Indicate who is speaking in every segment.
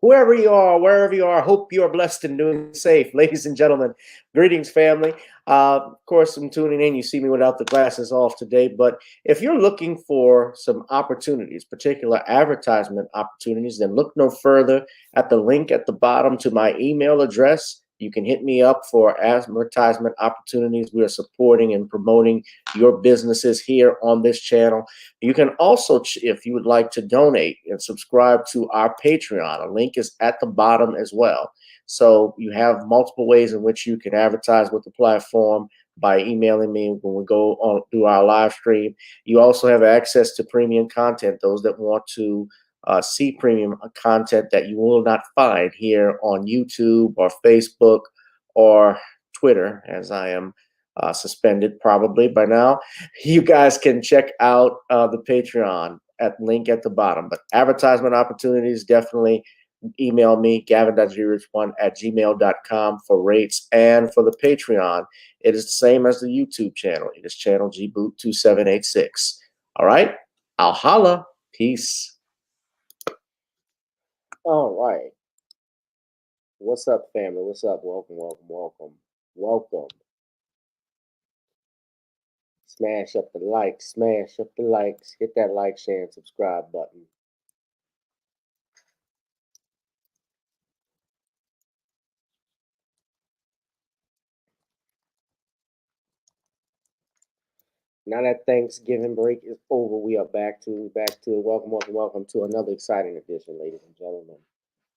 Speaker 1: whoever you are, wherever you are, hope you are blessed and doing safe. Ladies and gentlemen, greetings, family. Of course, I'm tuning in. You see me without the glasses off today, but if you're looking for some opportunities, particular advertisement opportunities, then look no further at the link at the bottom to my email address. You can hit me up for advertisement opportunities. We are supporting and promoting your businesses here on this channel. You can also, if you would like to donate and subscribe to our Patreon, a link is at the bottom as well. So you have multiple ways in which you can advertise with the platform by emailing me when we go on through our live stream. You also have access to premium content, those that want to see premium content that you will not find here on YouTube or Facebook or Twitter, as I am suspended probably by now. You guys can check out the Patreon at link at the bottom. But advertisement opportunities, definitely email me, gavin.grich1@gmail.com for rates. And for the Patreon, it is the same as the YouTube channel. It is channel gboot2786. All right, I'll holla. Peace. All right. What's up, family? What's up? Welcome, welcome, welcome, welcome. Smash up the likes, smash up the likes. Hit that like, share, and subscribe button. Now that Thanksgiving break is over, we are back to it. Welcome, welcome, welcome to another exciting edition, ladies and gentlemen.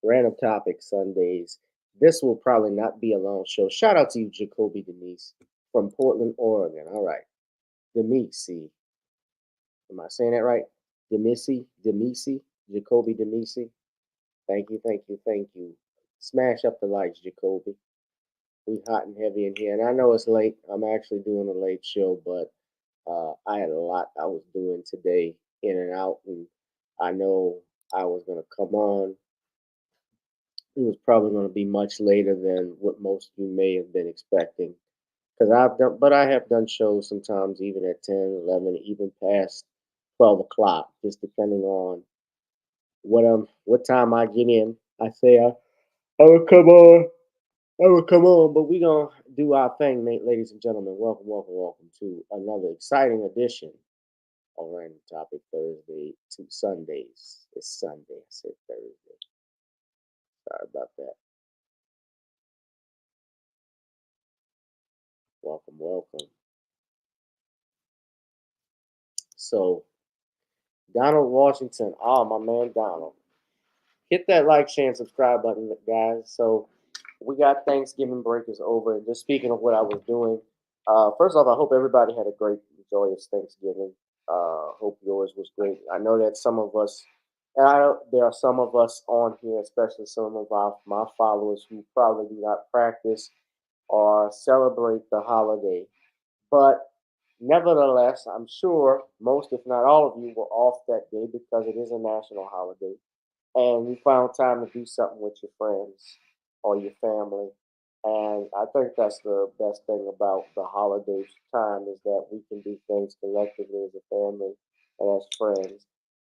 Speaker 1: Random Topic Sundays. This will probably not be a long show. Shout out to you, Jacoby Denise from Portland, Oregon. All right. Demisi. Am I saying that right? Demisi? Jacoby Demisi. Thank you, thank you, thank you. Smash up the likes, Jacoby. We hot and heavy in here. And I know it's late. I'm actually doing a late show, but I had a lot I was doing today in and out, and I know I was going to come on. It was probably going to be much later than what most of you may have been expecting. Because I have done shows sometimes even at 10, 11, even past 12 o'clock, just depending on what time I get in. I say I will come on. I will come on, but we're going to do our thing, ladies and gentlemen. Welcome, welcome, welcome to another exciting edition on Random Topic Thursday to Sundays. It's Sunday. I said Thursday. Sorry about that. Welcome, welcome. So, Donald Washington. Oh, my man, Donald. Hit that like, share, and subscribe button, guys. So, we got Thanksgiving break is over. And just speaking of what I was doing, first off, I hope everybody had a great, joyous Thanksgiving. Hope yours was great. I know that some of us, there are some of us on here, especially some of my followers who probably do not practice or celebrate the holiday. But nevertheless, I'm sure most, if not all of you, were off that day because it is a national holiday. And you found time to do something with your friends or your family. And I think that's the best thing about the holiday time is that we can do things collectively as a family and as friends,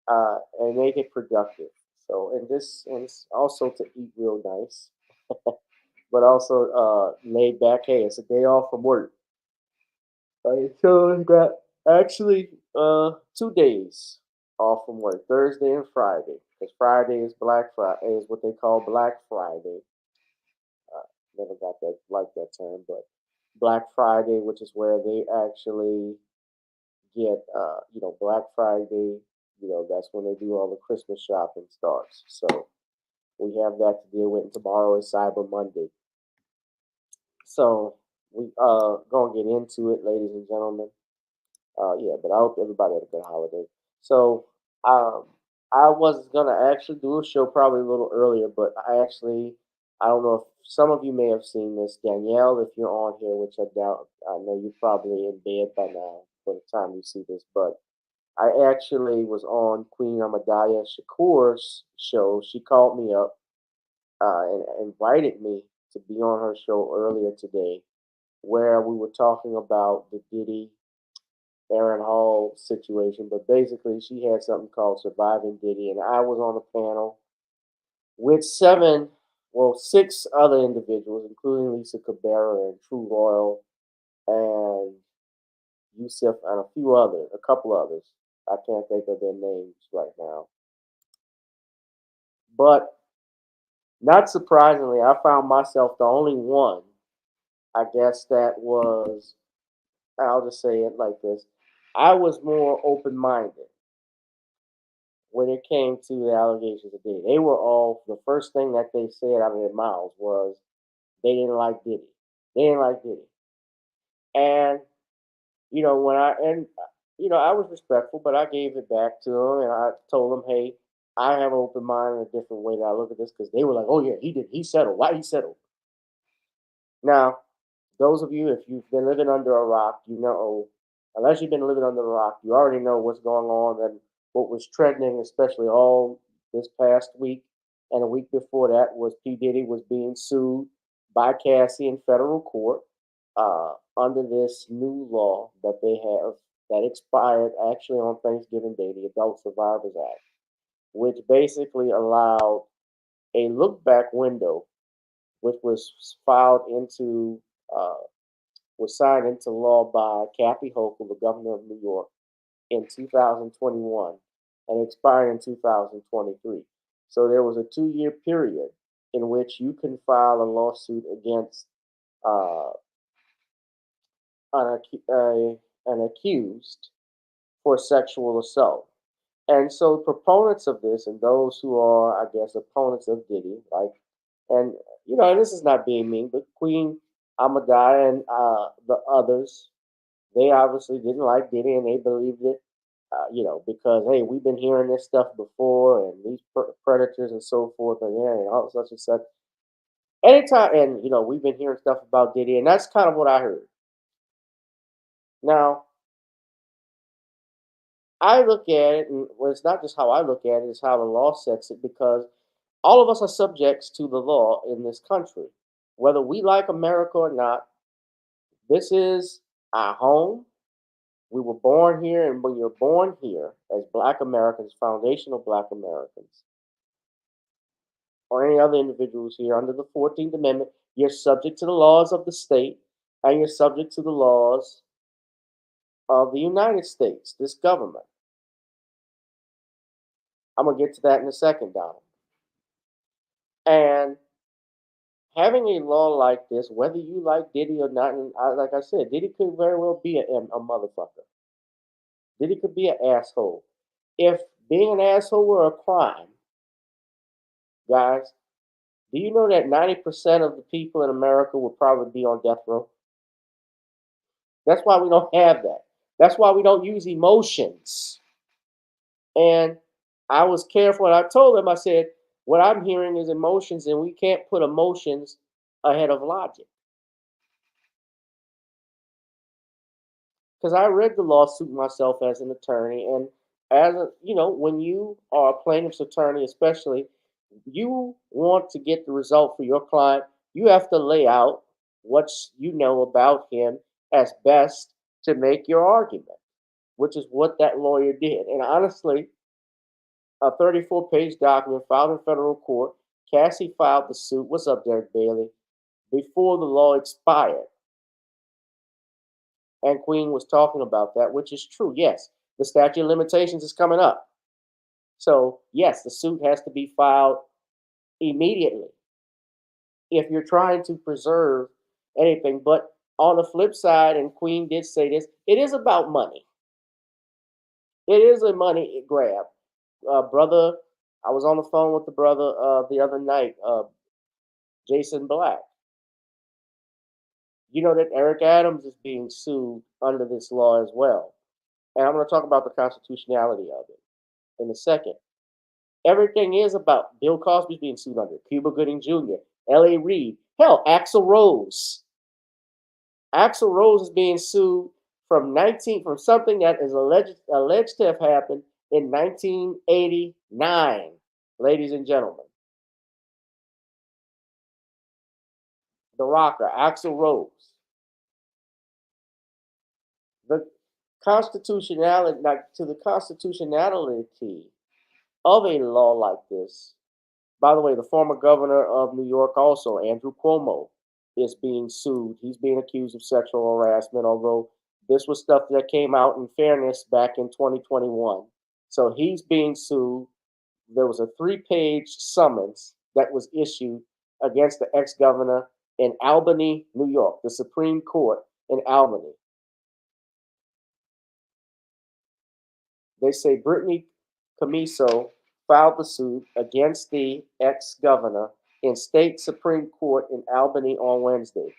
Speaker 1: and make it productive. So, and also to eat real nice, but also laid back. Hey, it's a day off from work. So I got actually 2 days off from work, Thursday and Friday, because Friday is Black Friday, is what they call Black Friday. Never got that like that term, but Black Friday, which is where they actually get, Black Friday. That's when they do all the Christmas shopping starts. So we have that to deal with. And tomorrow is Cyber Monday. So we gonna get into it, ladies and gentlemen. Yeah, but I hope everybody had a good holiday. So um, I was gonna actually do a show probably a little earlier, but I don't know if some of you may have seen this. Danielle, if you're on here, which I doubt, I know you're probably in bed by now by the time you see this, but I actually was on Queen Amadaya Shakur's show. She called me up and invited me to be on her show earlier today, where we were talking about the Diddy Aaron Hall situation, but basically she had something called Surviving Diddy, and I was on the panel with six other individuals, including Lisa Cabrera and True Royal and Yusuf and a couple others. I can't think of their names right now. But not surprisingly, I found myself the only one, I guess, that was, I'll just say it like this, I was more open minded when it came to the allegations of Diddy. They were all, the first thing that they said out of their mouths was they didn't like Diddy. They didn't like Diddy. And, when I was respectful, but I gave it back to them and I told them, hey, I have an open mind and a different way that I look at this because they were like, oh, yeah, he did. He settled. Why he settled? Now, those of you, if you've been living under a rock, unless you've been living under a rock, you already know what's going on and what was trending, especially all this past week and a week before that was P. Diddy was being sued by Cassie in federal court under this new law that they have that expired actually on Thanksgiving Day, the Adult Survivors Act, which basically allowed a look back window, which uh, was signed into law by Kathy Hochul, the governor of New York, in 2021 and expired in 2023. So there was a 2-year period in which you can file a lawsuit against uh, an accused for sexual assault. And so proponents of this and those who are, I guess, opponents of Diddy, and and this is not being mean, but Queen Amadai and the others, they obviously didn't like Diddy and they believed it, because hey, we've been hearing this stuff before and these predators and so forth and yeah, and all such and such. Anytime, and we've been hearing stuff about Diddy, and that's kind of what I heard. Now, I look at it, and well, it's not just how I look at it; it's how the law sets it. Because all of us are subjects to the law in this country, whether we like America or not. This is our home. We were born here, and when you're born here as Black Americans, foundational Black Americans, or any other individuals here under the 14th Amendment, you're subject to the laws of the state, and you're subject to the laws of the United States, this government. I'm gonna get to that in a second, Donald. And having a law like this, whether you like Diddy or not, and like I said, Diddy could very well be a motherfucker. Diddy could be an asshole. If being an asshole were a crime, guys, do you know that 90% of the people in America would probably be on death row? That's why we don't have that. That's why we don't use emotions. And I was careful. And I told him, I said, what I'm hearing is emotions, and we can't put emotions ahead of logic. Because I read the lawsuit myself as an attorney, and when you are a plaintiff's attorney, especially, you want to get the result for your client. You have to lay out what you know about him as best to make your argument, which is what that lawyer did. And honestly, a 34-page document filed in federal court. Cassie filed the suit. What's up, Derek Bailey? Before the law expired. And Queen was talking about that, which is true. Yes, the statute of limitations is coming up. So, yes, the suit has to be filed immediately if you're trying to preserve anything. But on the flip side, and Queen did say this, it is about money. It is a money grab. Brother, I was on the phone with the brother the other night, Jason Black. You know that Eric Adams is being sued under this law as well. And I'm going to talk about the constitutionality of it in a second. Everything is about Bill Cosby being sued under, Cuba Gooding Jr., L.A. Reid, hell, Axl Rose. Axl Rose is being sued from something that is alleged to have happened in 1989, ladies and gentlemen. The rocker, Axl Rose. The to the constitutionality of a law like this, By the way, the former governor of New York, also Andrew Cuomo, is being sued. He's being accused of sexual harassment, although this was stuff that came out in fairness back in 2021. So he's being sued. There was a three-page summons that was issued against the ex-governor in Albany, New York, the Supreme Court in Albany. They say Brittany Camiso filed the suit against the ex-governor in state Supreme Court in Albany on Wednesday.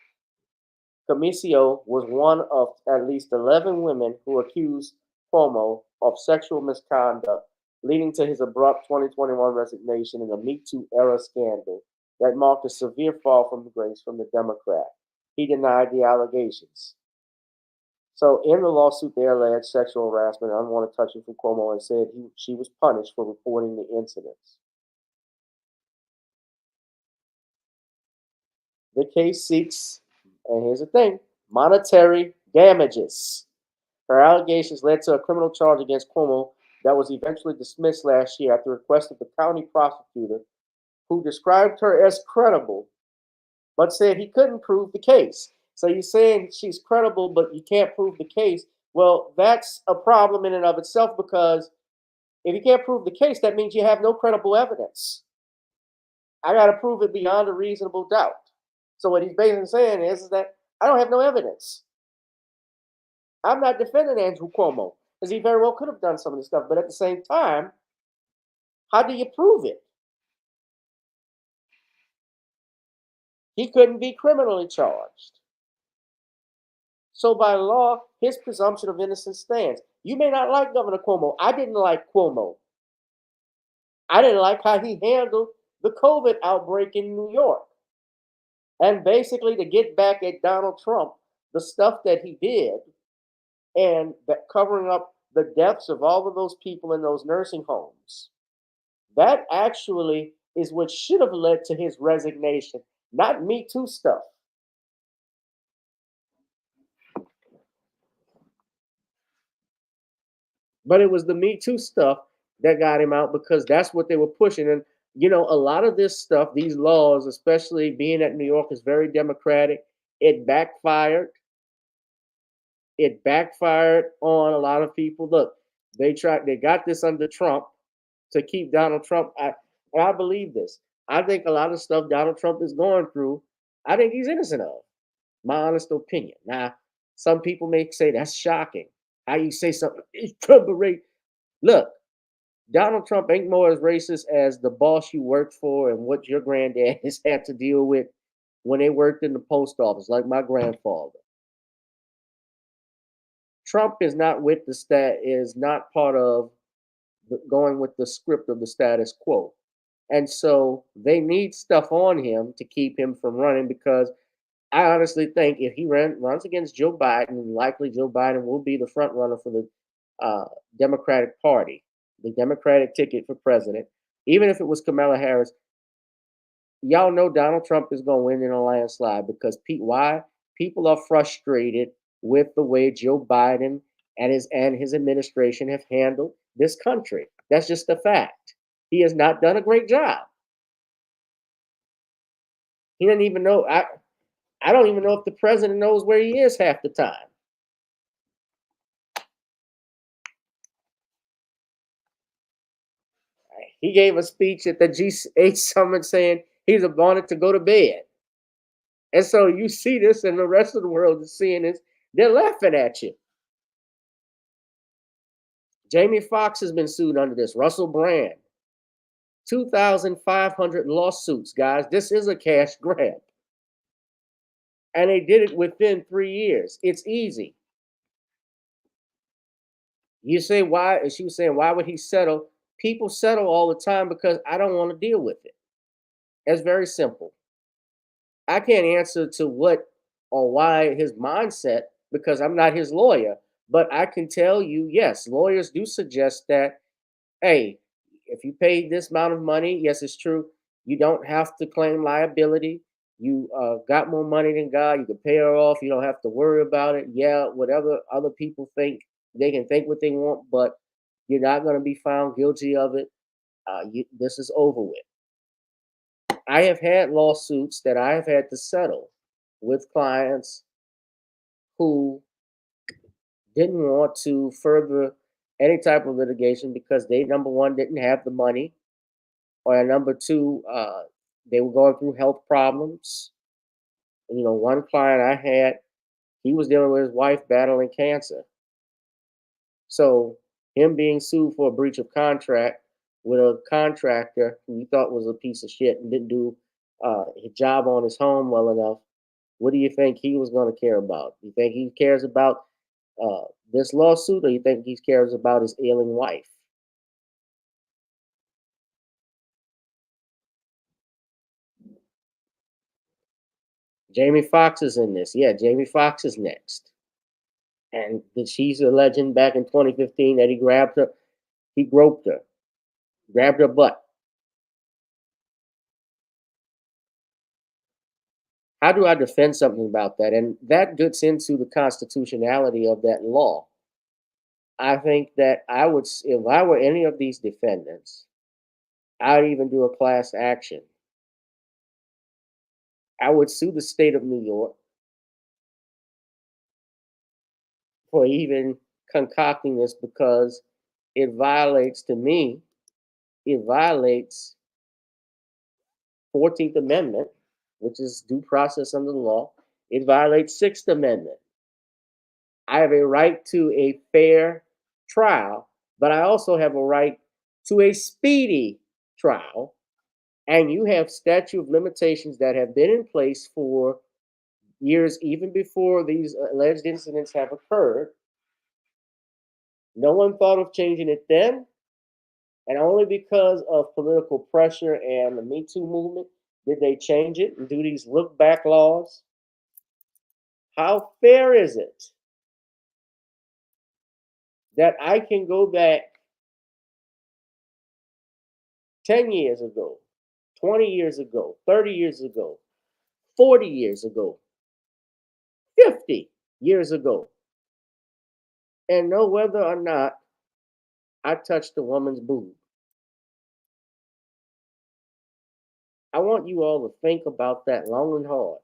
Speaker 1: Camisio was one of at least 11 women who accused Cuomo of sexual misconduct, leading to his abrupt 2021 resignation in a Me Too era scandal that marked a severe fall from grace from the Democrat. He denied the allegations. So, in the lawsuit, they alleged sexual harassment and unwanted touching from Cuomo and said she was punished for reporting the incidents. The case seeks, and here's the thing, monetary damages. Her allegations led to a criminal charge against Cuomo that was eventually dismissed last year at the request of the county prosecutor, who described her as credible, but said he couldn't prove the case. So you're saying she's credible, but you can't prove the case. Well, that's a problem in and of itself, because if you can't prove the case, that means you have no credible evidence. I got to prove it beyond a reasonable doubt. So what he's basically saying is that I don't have no evidence. I'm not defending Andrew Cuomo, because he very well could have done some of this stuff. But at the same time, how do you prove it? He couldn't be criminally charged. So by law, his presumption of innocence stands. You may not like Governor Cuomo. I didn't like Cuomo. I didn't like how he handled the COVID outbreak in New York. And basically, to get back at Donald Trump, the stuff that he did, and that covering up the deaths of all of those people in those nursing homes, that actually is what should have led to his resignation, not Me Too stuff. But it was the Me Too stuff that got him out, because that's what they were pushing. And a lot of this stuff, these laws, especially being at New York, is very democratic. It backfired. It backfired on a lot of people. Look, they got this under Trump to keep Donald Trump. I believe this. I think a lot of stuff Donald Trump is going through, I think he's innocent of. My honest opinion. Now, some people may say that's shocking. How you say something? It's Trump rate. Look, Donald Trump ain't more as racist as the boss you worked for and what your granddad has had to deal with when they worked in the post office, like my grandfather. Trump is not with is not part of going with the script of the status quo. And so they need stuff on him to keep him from running, because I honestly think if he runs against Joe Biden, likely Joe Biden will be the front runner for the Democratic Party, the Democratic ticket for president. Even if it was Kamala Harris, y'all know Donald Trump is going to win in a landslide, because why? People are frustrated with the way Joe Biden and his administration have handled this country. That's just a fact. He has not done a great job. He doesn't even know. I don't even know if the president knows where he is half the time. He gave a speech at the G8 summit saying he's wanted to go to bed. And so you see this, and the rest of the world is seeing this. They're laughing at you. Jamie Foxx has been sued under this. Russell Brand. 2,500 lawsuits, guys. This is a cash grab. And they did it within 3 years. It's easy. You say why? She was saying, why would he settle? People settle all the time because I don't want to deal with it. It's very simple. I can't answer to what or why his mindset, because I'm not his lawyer. But I can tell you, yes, lawyers do suggest that, hey, if you pay this amount of money, yes, it's true. You don't have to claim liability. You got more money than God. You can pay her off. You don't have to worry about it. Yeah, whatever other people think, they can think what they want, but you're not going to be found guilty of it. This is over with. I have had lawsuits that I have had to settle with clients who didn't want to further any type of litigation because they, number one, didn't have the money, or number two, they were going through health problems. One client I had, he was dealing with his wife battling cancer. So him being sued for a breach of contract with a contractor who he thought was a piece of shit and didn't do his job on his home well enough, what do you think he was going to care about? You think he cares about this lawsuit, or you think he cares about his ailing wife? Jamie Foxx is in this. Yeah, Jamie Foxx is next. And she's a legend back in 2015 that he grabbed her, he groped her, grabbed her butt. How do I defend something about that? And that gets into the constitutionality of that law. I think that if I were any of these defendants, I'd even do a class action. I would sue the state of New York for even concocting this because it violates, to me, it violates 14th Amendment, which is due process under the law. It violates Sixth Amendment. I have a right to a fair trial, but I also have a right to a speedy trial. And you have statute of limitations that have been in place for years, even before these alleged incidents have occurred. No one thought of changing it then, and only because of political pressure and the Me Too movement did they change it and do these look back laws. How fair is it that I can go back 10 years ago, 20 years ago, 30 years ago, 40 years ago, 50 years ago, and know whether or not I touched a woman's boob? I want you all to think about that long and hard.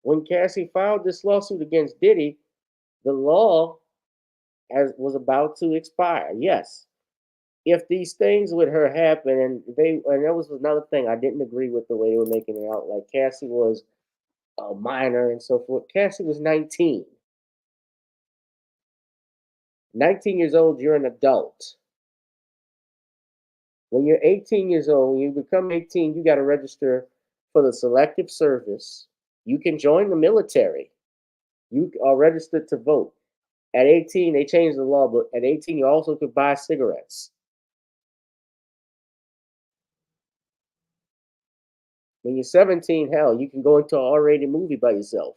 Speaker 1: When Cassie filed this lawsuit against Diddy, the law as was about to expire. Yes, if these things with her happen, and that was another thing I didn't agree with the way they were making it out. Like Cassie was a minor and so forth. Cassie was 19. 19 years old, you're an adult. When you're 18 years old, when you become 18, you got to register for the selective service. You can join the military. You are registered to vote. At 18, they changed the law, but at 18, you also could buy cigarettes. When you're 17, hell, you can go into an R-rated movie by yourself.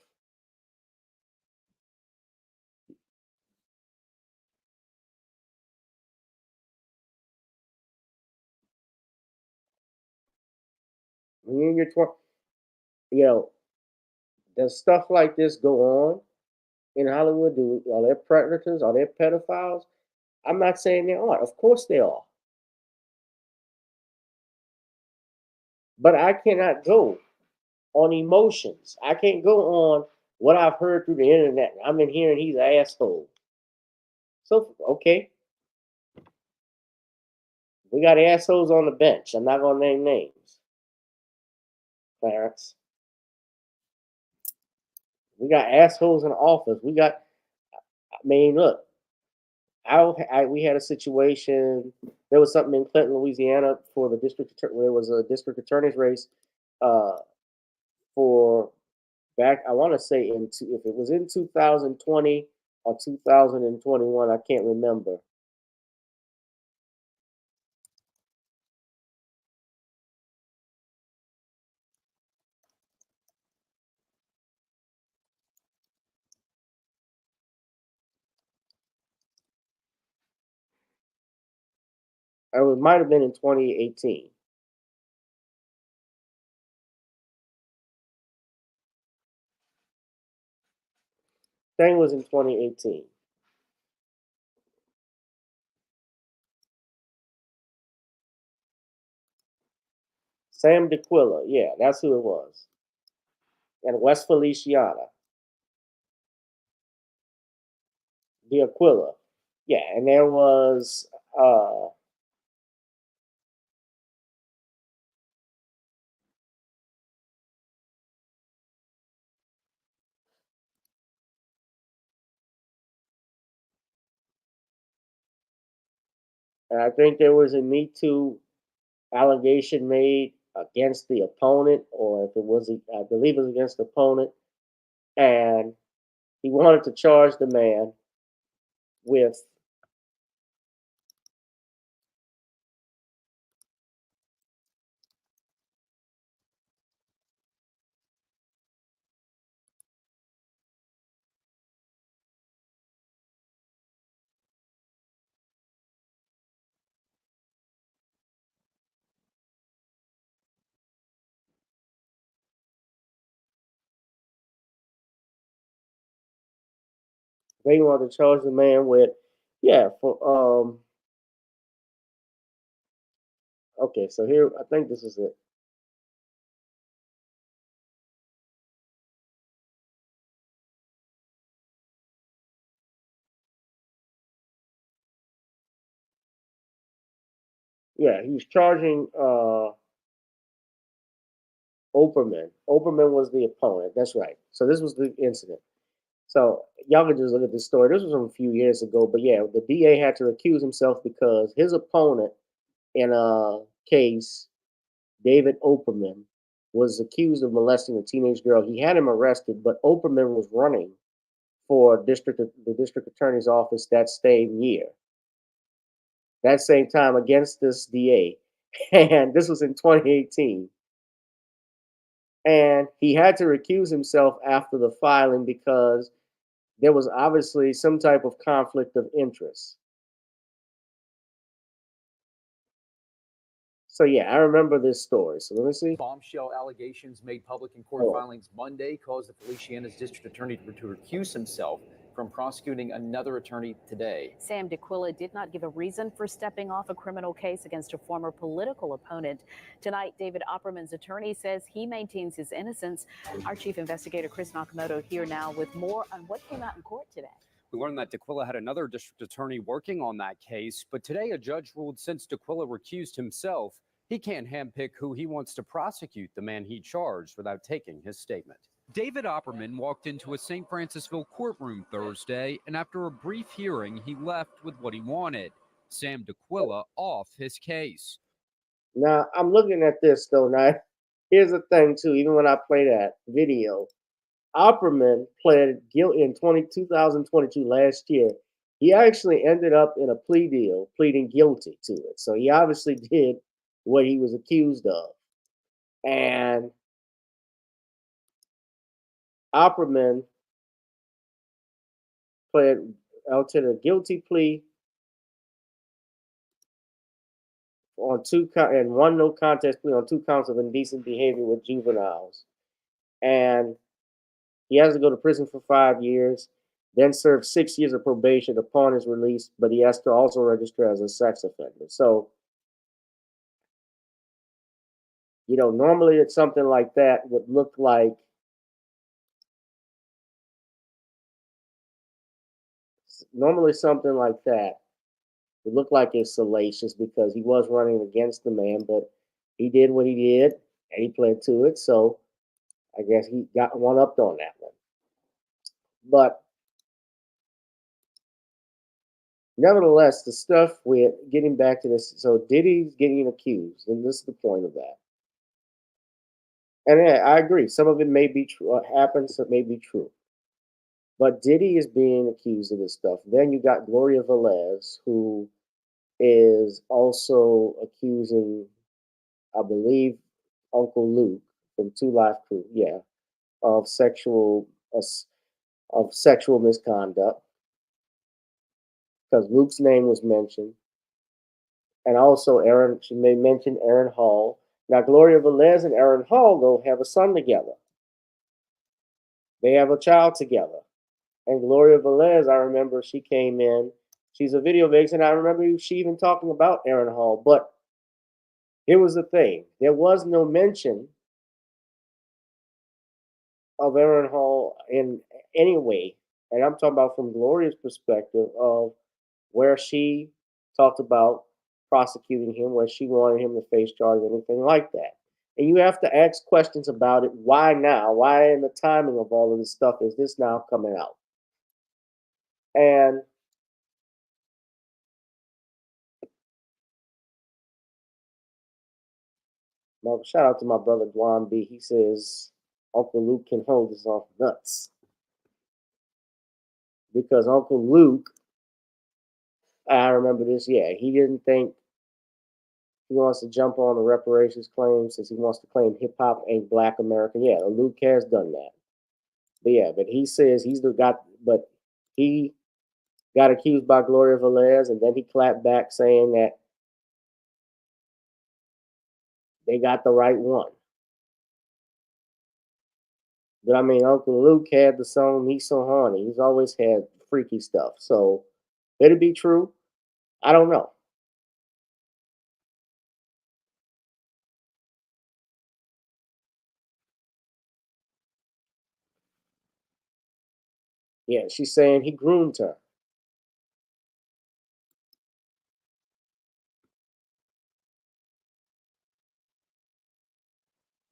Speaker 1: When you're in your 20s, you know, does stuff like this go on in Hollywood? Are there predators? Are there pedophiles? I'm not saying there are. Of course they are. But I cannot go on emotions. I can't go on what I've heard through the internet. I've been hearing he's an asshole. So, okay, we got assholes on the bench. I'm not going to name names, Clarence. We got assholes in office. I mean, look, we had a situation. There was something in Clinton, Louisiana, for the district. There was a district attorney's race uh, for back. I want to say if it was in 2020 or 2021, I can't remember. Or it might have been in 2018. Thing was in 2018. Sam DeQuilla, yeah, that's who it was. And West Feliciana, the Aquila. Yeah, and there was and I think there was a Me Too allegation made against the opponent, or if it was, I believe it was against the opponent, and he wanted to charge the man with they wanted to charge the man with, yeah, for okay, so here I think this is it. Yeah, he was charging Operman. Operman was the opponent. That's right. So this was the incident. So y'all can just look at this story. This was from a few years ago, but yeah, the DA had to recuse himself because his opponent in a case, David Operman, was accused of molesting a teenage girl. He had him arrested, but Operman was running for the district attorney's office that same year, that same time against this DA, and this was in 2018. And he had to recuse himself after the filing because there was obviously some type of conflict of interest. So yeah, I remember this story. So let me see.
Speaker 2: Bombshell allegations made public in court
Speaker 1: Oh,
Speaker 2: filings Monday caused the Feliciana's district attorney to recuse himself from prosecuting another attorney today.
Speaker 3: Sam DeQuilla did not give a reason for stepping off a criminal case against a former political opponent. Tonight, David Opperman's attorney says he maintains his innocence. Our chief investigator, Chris Nakamoto, here now with more on what came out in court today.
Speaker 4: We learned that DeQuilla had another district attorney working on that case, but today a judge ruled since DeQuilla recused himself, he can't handpick who he wants to prosecute the man he charged without taking his statement. David Opperman walked into a St. Francisville courtroom Thursday, and after a brief hearing, he left with what he wanted: Sam DeQuilla off his case.
Speaker 1: now I'm looking at this though. Now, here's the thing too. Even when I play that video, Opperman pled guilty in 2022 last year. He actually ended up in a plea deal, pleading guilty to it. So he obviously did what he was accused of. And Opperman pled out to the guilty plea on and one no contest plea on 2 counts of indecent behavior with juveniles. And he has to go to prison for 5 years, then serve 6 years of probation upon his release, but he has to also register as a sex offender. So, normally it's something like that would look like something like that would look like it's salacious because he was running against the man, but he did what he did and he pled to it. So I guess he got one upped on that one. But nevertheless, the stuff with getting back to this, so Diddy's getting accused, and this is the point of that. And yeah, I agree, some of it may be true, happens, it may be true. But Diddy is being accused of this stuff. Then you got Gloria Velez, who is also accusing, I believe, Uncle Luke from Two Live Crew, yeah, of sexual misconduct because Luke's name was mentioned, and also Aaron. She may mention Aaron Hall. Now, Gloria Velez and Aaron Hall though have a son together. They have a child together. And Gloria Velez, I remember she came in. She's a video vixen. I remember she even talking about Aaron Hall. But here was the thing: there was no mention of Aaron Hall in any way, and I'm talking about from Gloria's perspective of where she talked about prosecuting him, where she wanted him to face charges, anything like that. And you have to ask questions about it. Why now? Why in the timing of all of this stuff is this now coming out? And shout out to my brother Dwan B. He says Uncle Luke can hold his off nuts because Uncle Luke, I remember this. Yeah, he didn't think he wants to jump on the reparations claim since he wants to claim hip hop ain't Black American. Yeah, Luke has done that. But yeah, but he says he got accused by Gloria Velez, and then he clapped back saying that they got the right one. But I mean, Uncle Luke had the song "He's So Horny." He's always had freaky stuff. So, could it be true? I don't know. Yeah, she's saying he groomed her.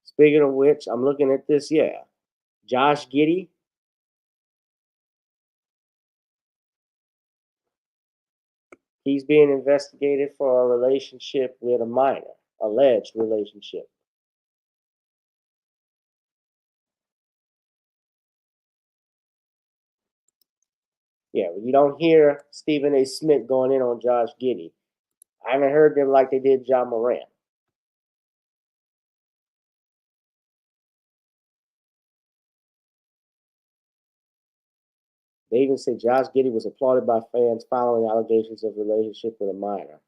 Speaker 1: Speaking of which, I'm looking at this. Yeah, Josh Giddey. He's being investigated for a relationship with a minor, alleged relationship. Yeah, you don't hear Stephen A. Smith going in on Josh Giddey. I haven't heard them like they did John Moran. They even say Josh Giddey was applauded by fans following allegations of relationship with a minor.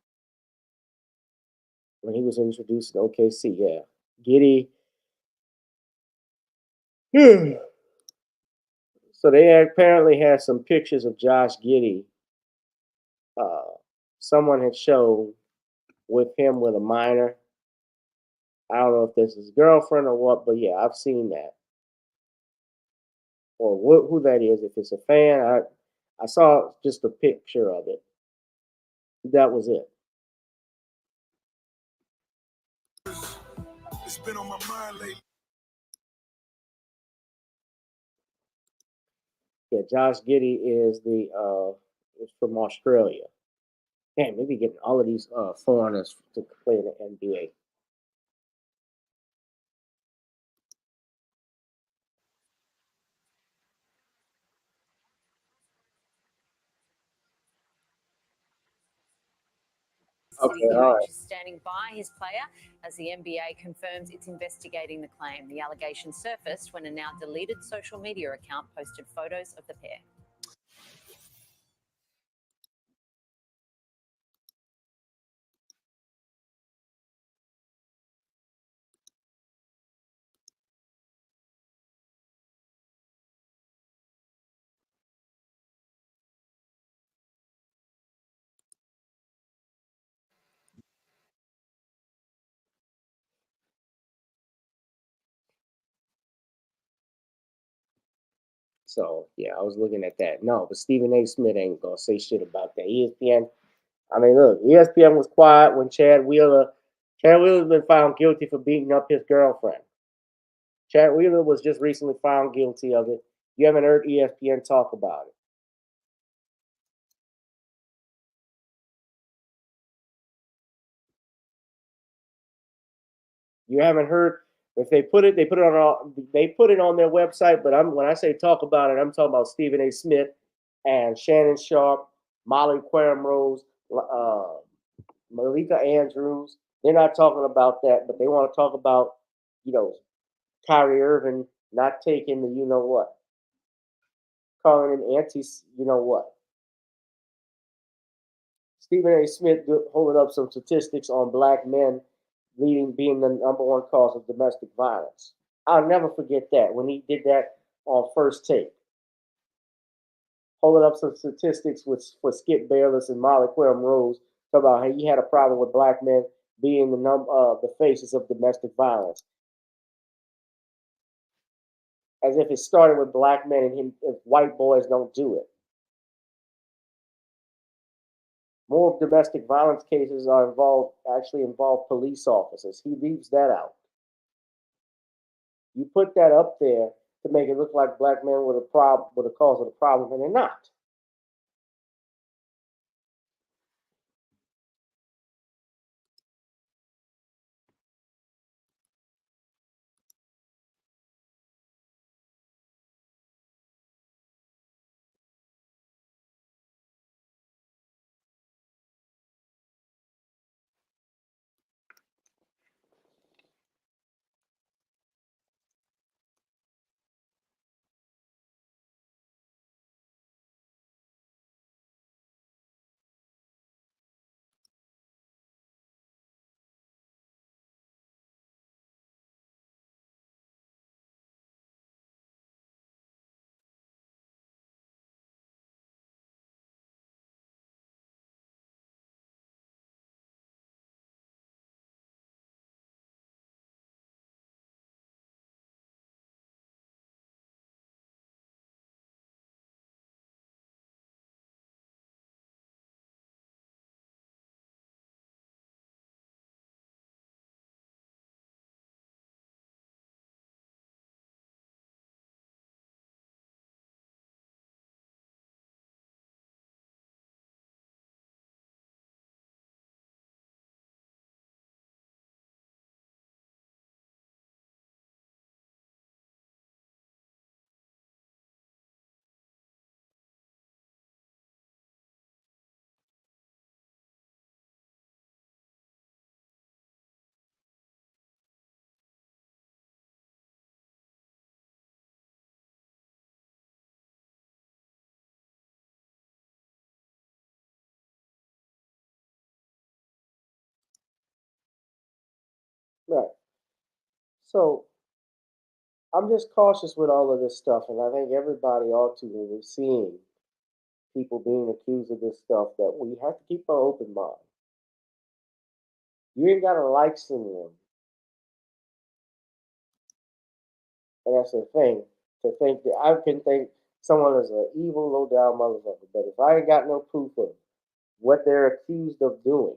Speaker 1: When he was introduced to OKC, yeah. Giddey. So they apparently had some pictures of Josh Giddey. Someone had shown with him with a minor. I don't know if this is his girlfriend or what, but yeah, I've seen that. Or who that is. If it's a fan, I saw just a picture of it. That was it. It's been on my mind lately. Yeah, Josh Giddey is is from Australia. Damn, maybe getting all of these foreigners to play in the NBA. Okay, all right.
Speaker 3: Coach is standing by his player as the NBA confirms it's investigating the claim. The allegation surfaced when a now deleted social media account posted photos of the pair.
Speaker 1: So yeah, I was looking at that. No, but Stephen A. Smith ain't gonna say shit about that. ESPN. I mean, look, ESPN was quiet when Chad Wheeler's been found guilty for beating up his girlfriend. Chad Wheeler was just recently found guilty of it. You haven't heard ESPN talk about it. You haven't heard if they put it on their website. But when I say talk about it, I'm talking about Stephen A. Smith and Shannon Sharp, Molly Quorum Rose, Malika Andrews. They're not talking about that, but they want to talk about, you know, Kyrie Irving not taking the you know what, calling him anti you know what. Stephen A. Smith holding up some statistics on black men being the number one cause of domestic violence. I'll never forget that when he did that on First Take. holding up some statistics for Skip Bayless and Molly Quorum Rose about how he had a problem with black men being the faces of domestic violence, as if it started with black men and him, if white boys don't do it. More domestic violence cases actually involve police officers. He leaves that out. You put that up there to make it look like black men were the cause of the problem, and they're not. Right. So I'm just cautious with all of this stuff, and I think everybody ought to when we're seeing people being accused of this stuff that we have to keep an open mind. You ain't gotta like someone, and that's the thing. To think that I can think someone is an evil, low down motherfucker, but if I ain't got no proof of what they're accused of doing,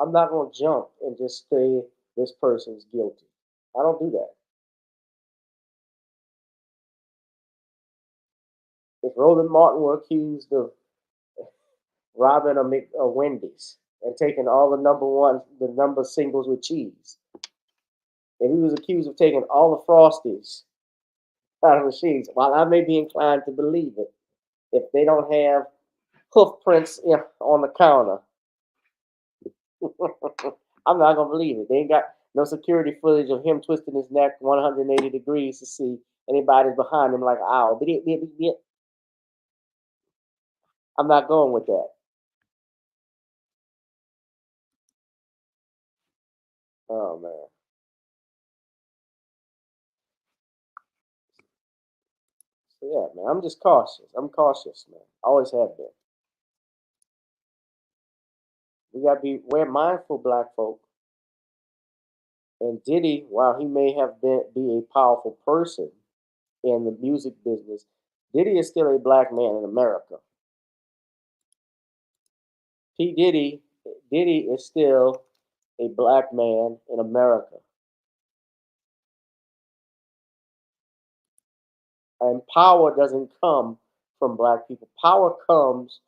Speaker 1: I'm not gonna jump and just say this person's guilty. I don't do that. If Roland Martin were accused of robbing a Wendy's and taking all the number singles with cheese, if he was accused of taking all the Frosties out of machines, while I may be inclined to believe it, if they don't have hoof prints on the counter, I'm not gonna believe it. They ain't got no security footage of him twisting his neck 180 degrees to see anybody's behind him like ow. I'm not going with that. Oh man. So yeah, man. I'm just cautious. I'm cautious, man. Always have been. We gotta we're mindful, black folk. And Diddy, while he may have be a powerful person in the music business, Diddy is still a black man in America. P. Diddy is still a black man in America. And power doesn't come from black people. Power comes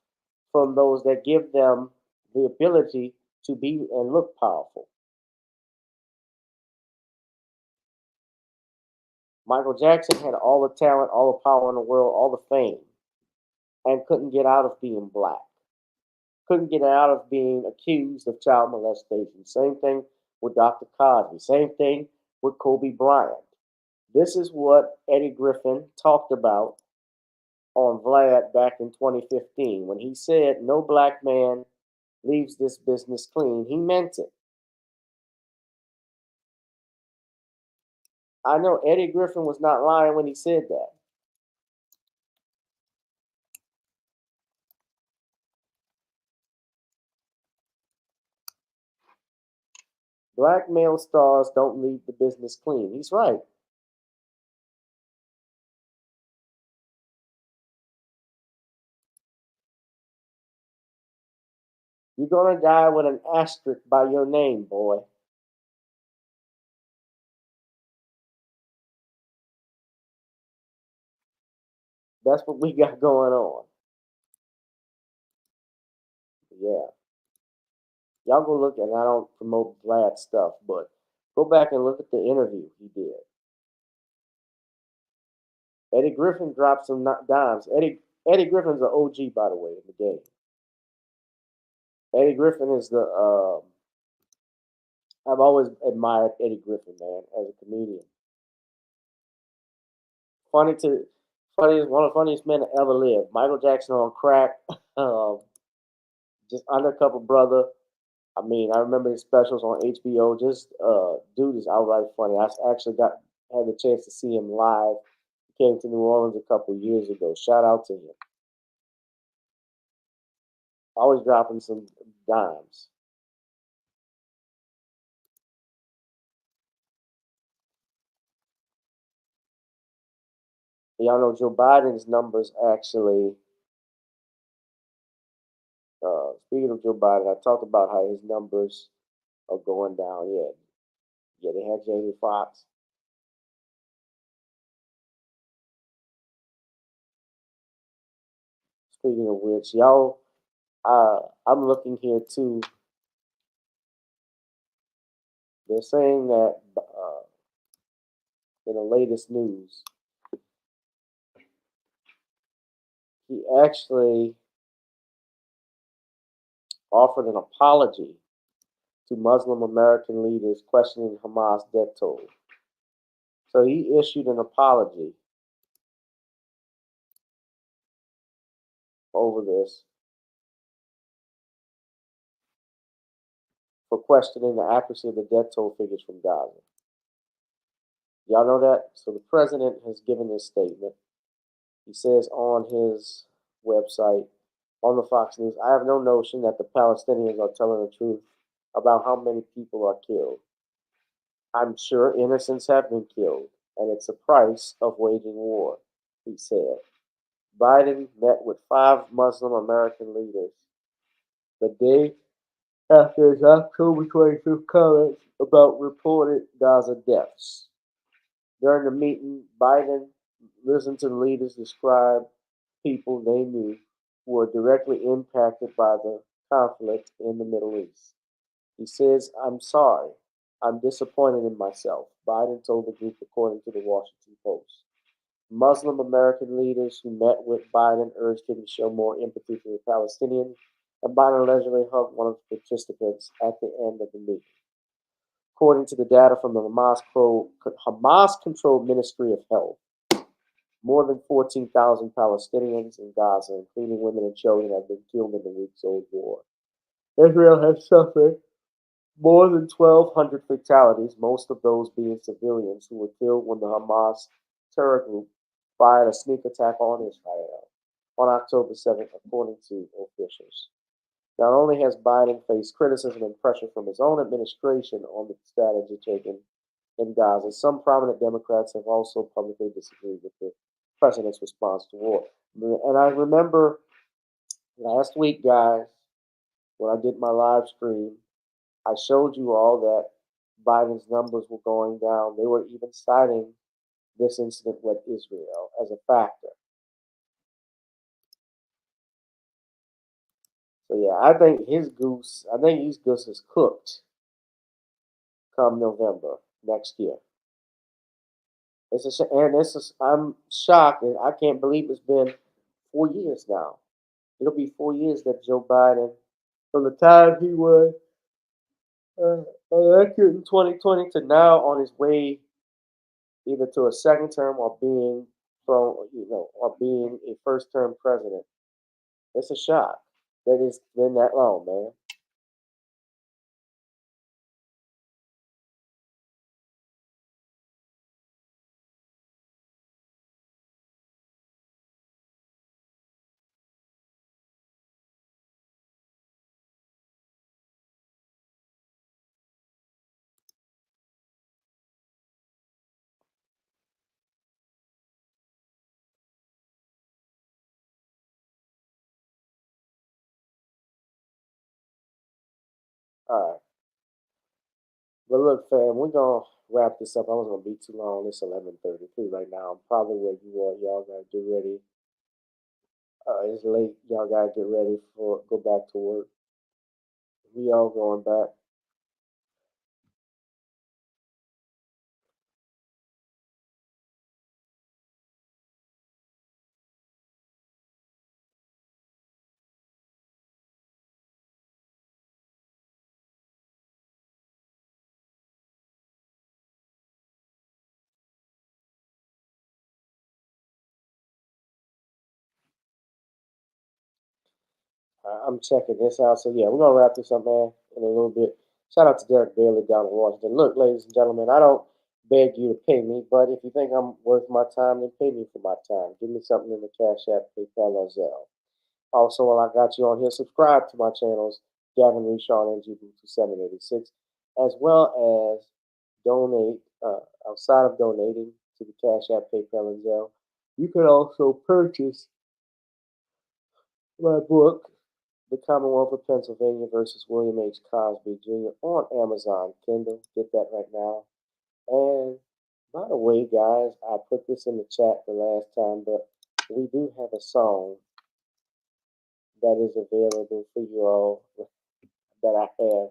Speaker 1: from those that give them the ability to be and look powerful. Michael Jackson had all the talent, all the power in the world, all the fame, and couldn't get out of being black. Couldn't get out of being accused of child molestation. Same thing with Dr. Cosby. Same thing with Kobe Bryant. This is what Eddie Griffin talked about on Vlad back in 2015 when he said no black man leaves this business clean. He meant it. I know Eddie Griffin was not lying when he said that. Black male stars don't leave the business clean. He's right. You're gonna die with an asterisk by your name, boy. That's what we got going on. Yeah. Y'all go look, and I don't promote Vlad stuff, but go back and look at the interview he did. Eddie Griffin dropped some dimes. Eddie Griffin's an OG, by the way, in the game. Eddie Griffin is the. I've always admired Eddie Griffin, man, as a comedian. Funny to, funny, one of the funniest men to ever live. Michael Jackson on crack. um, just undercover brother. I mean, I remember his specials on HBO. Just dude is outright funny. I actually had the chance to see him live. He came to New Orleans a couple years ago. Shout out to him. Always dropping some dimes. Y'all know Joe Biden's numbers actually. Speaking of Joe Biden, I talked about how his numbers are going down. Yeah, they had Jamie Foxx. Speaking of which, y'all, I'm looking here too. They're saying that in the latest news, he actually offered an apology to Muslim American leaders questioning Hamas death toll. So he issued an apology over this for questioning the accuracy of the death toll figures from Gaza. Y'all know that? So the president has given this statement. He says on his website, on the Fox News, I have no notion that the Palestinians are telling the truth about how many people are killed. I'm sure innocents have been killed, and it's the price of waging war, he said. Biden met with 5 Muslim American leaders the day after his October 25th comments about reported Gaza deaths. During the meeting, Biden listened to the leaders describe people they knew who were directly impacted by the conflict in the Middle East. He says, I'm sorry. I'm disappointed in myself, Biden told the group, according to the Washington Post. Muslim American leaders who met with Biden urged him to show more empathy for the Palestinians, and Biden allegedly hugged one of the participants at the end of the meeting. According to the data from the Hamas-controlled Ministry of Health, more than 14,000 Palestinians in Gaza, including women and children, have been killed in the weeks-old war. Israel has suffered more than 1,200 fatalities, most of those being civilians who were killed when the Hamas terror group fired a sneak attack on Israel on October 7th, according to officials. Not only has Biden faced criticism and pressure from his own administration on the strategy taken in Gaza, some prominent Democrats have also publicly disagreed with the president's response to war. And I remember last week, guys, when I did my live stream, I showed you all that Biden's numbers were going down. They were even citing this incident with Israel as a factor. So yeah, I think his goose is cooked come November next year. I'm shocked, and I can't believe it's been 4 years now. It'll be 4 years that Joe Biden, from the time he was elected in 2020 to now, on his way either to a second term or being or being a first term president. It's a shock that it's been that long, man. All right. But look, fam, we're gonna wrap this up. I was gonna be too long. It's 11:33 right now. I'm probably where you are. Y'all gotta get ready. It's late. Y'all gotta get ready for go back to work. We all going back. I'm checking this out. So yeah, we're gonna wrap this up, man, in a little bit. Shout out to Derek Bailey down in Washington. Look, ladies and gentlemen, I don't beg you to pay me, but if you think I'm worth my time, then pay me for my time. Give me something in the Cash App, PayPal, or Zelle. Also, while I got you on here, subscribe to my channels, Gavin Reshawn and GB2786, as well as donate. Outside of donating to the Cash App, PayPal, and Zelle, you could also purchase my book, The Commonwealth of Pennsylvania versus William H. Cosby Jr. on Amazon Kindle. Get that right now. And by the way, guys, I put this in the chat the last time, but we do have a song that is available for you all that I have.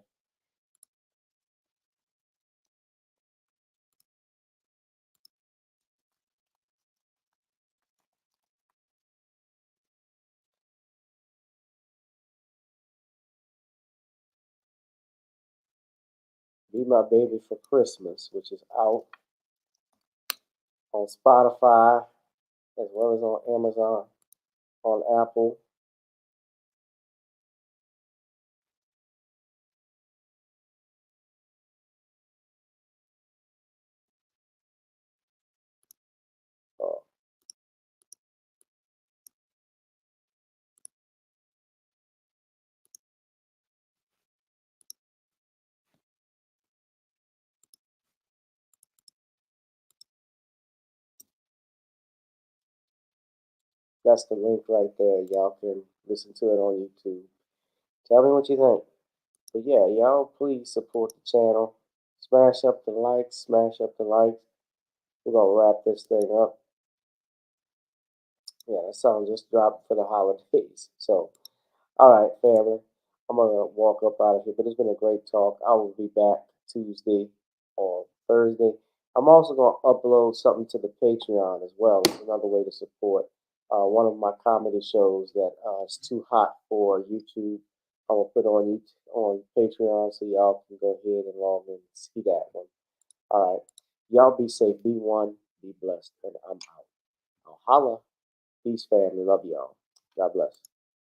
Speaker 1: Be My Baby for Christmas, which is out on Spotify as well as on Amazon, on Apple. Uh, that's the link right there. Y'all can listen to it on YouTube. Tell me what you think. But yeah, y'all please support the channel. Smash up the likes, smash up the likes. We're gonna wrap this thing up. Yeah, that song just dropped for the holidays. So, all right, family. I'm gonna walk up out of here, but it's been a great talk. I will be back Tuesday or Thursday. I'm also gonna upload something to the Patreon as well. It's another way to support one of my comedy shows that is too hot for YouTube. I'm gonna put on on Patreon so y'all can go ahead and log in and see that one. All right, y'all be safe, be one, be blessed, and I'm out. I'll holla. Peace, family. Love y'all. God bless.